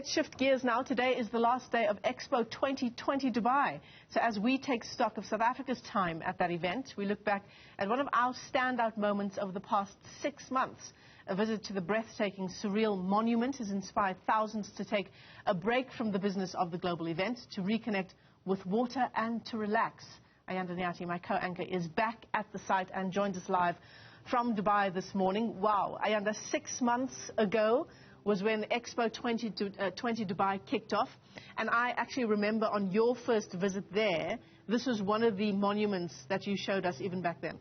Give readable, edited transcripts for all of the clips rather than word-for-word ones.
Let's shift gears now. Today is the last day of Expo 2020 Dubai. So as we take stock of South Africa's time at that event, we look back at one of our standout moments over the past 6 months. A visit to the breathtaking surreal monument has inspired thousands to take a break from the business of the global event, to reconnect with water and to relax. Ayanda Nyathi, my co-anchor, is back at the site and joins us live from Dubai this morning. Wow, Ayanda, 6 months ago was when Expo 2020 Dubai kicked off. And I actually remember on your first visit there, this was one of the monuments that you showed us even back then.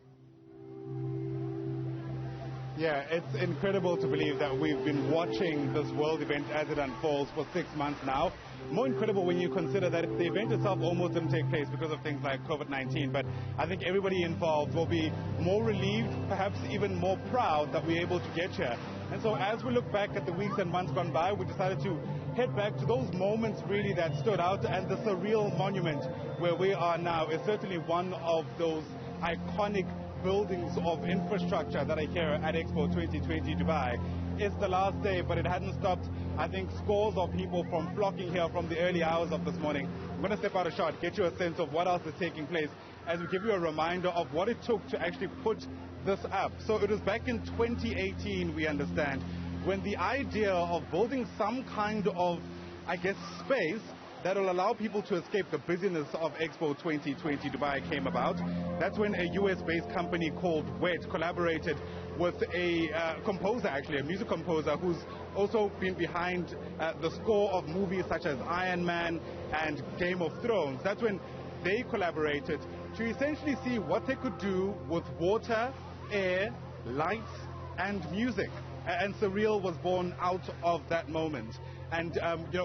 Yeah, it's incredible to believe that we've been watching this world event as it unfolds for 6 months now. More incredible when you consider that the event itself almost didn't take place because of things like COVID-19. But I think everybody involved will be more relieved, perhaps even more proud that we're able to get here. And so as we look back at the weeks and months gone by, we decided to head back to those moments really that stood out. And the surreal monument where we are now is certainly one of those iconic buildings of infrastructure that are here at Expo 2020 Dubai. It's the last day, but it hadn't stopped, I think, scores of people from flocking here from the early hours of this morning. I'm going to step out a shot, get you a sense of what else is taking place as we give you a reminder of what it took to actually put this up. So it was back in 2018, we understand, when the idea of building some kind of, I guess, space that will allow people to escape the busyness of Expo 2020 Dubai came about. That's when a US-based company called WET collaborated with a composer, actually, a music composer who's also been behind the score of movies such as Iron Man and Game of Thrones. That's when they collaborated to essentially see what they could do with water, air, lights, and music. And Surreal was born out of that moment. And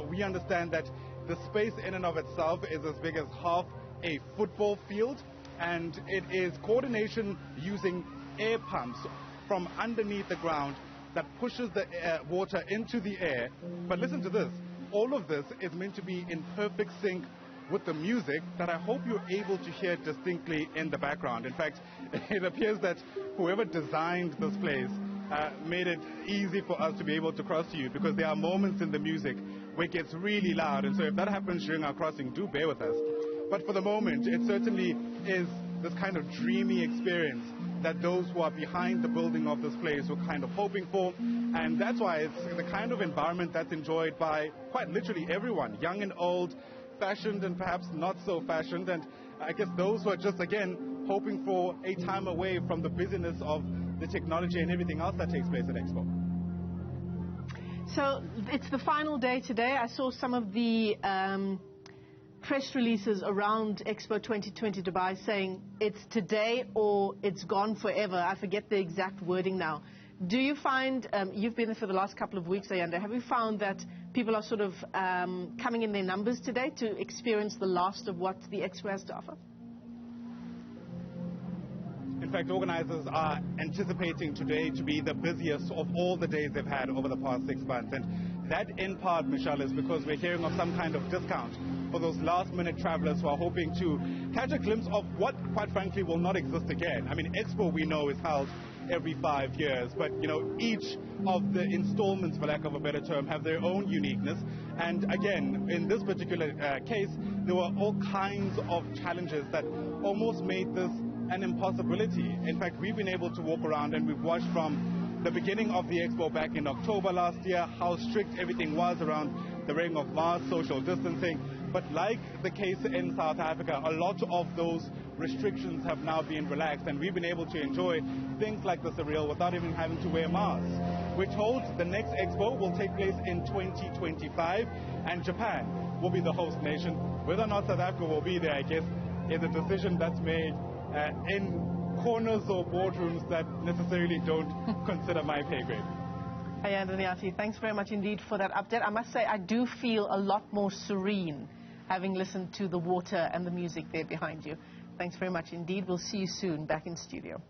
we understand that the space in and of itself is as big as half a football field, and it is coordination using air pumps from underneath the ground that pushes the water into the air. But listen to this, all of this is meant to be in perfect sync with the music that I hope you're able to hear distinctly in the background. In fact, it appears that whoever designed this place made it easy for us to be able to cross to you, because there are moments in the music where it gets really loud, and so if that happens during our crossing, do bear with us. But for the moment, it certainly is this kind of dreamy experience that those who are behind the building of this place were kind of hoping for, and that's why it's the kind of environment that's enjoyed by quite literally everyone, young and old, fashioned and perhaps not so fashioned, and I guess those who are just, again, hoping for a time away from the busyness of the technology and everything else that takes place at Expo. So it's the final day today. I saw some of the press releases around Expo 2020 Dubai saying it's today or it's gone forever. I forget the exact wording now. Do you find, you've been there for the last couple of weeks, Ayanda, have you found that people are sort of coming in their numbers today to experience the last of what the Expo has to offer? In fact, organizers are anticipating today to be the busiest of all the days they've had over the past 6 months. And that, in part, Michelle, is because we're hearing of some kind of discount for those last-minute travelers who are hoping to catch a glimpse of what, quite frankly, will not exist again. I mean, Expo, we know, is held every 5 years, but, each of the installments, for lack of a better term, have their own uniqueness. And again, in this particular case, there were all kinds of challenges that almost made this an impossibility. In fact, we've been able to walk around and we've watched from the beginning of the Expo back in October last year how strict everything was around the wearing of masks, social distancing. But like the case in South Africa, a lot of those restrictions have now been relaxed, and we've been able to enjoy things like the Surreal without even having to wear masks. We're told the next Expo will take place in 2025, and Japan will be the host nation. Whether or not South Africa will be there, I guess, is a decision that's made in corners or boardrooms that necessarily don't consider my pay grade. Ayanda Nyathi, thanks very much indeed for that update. I must say I do feel a lot more serene having listened to the water and the music there behind you. Thanks very much indeed. We'll see you soon back in studio.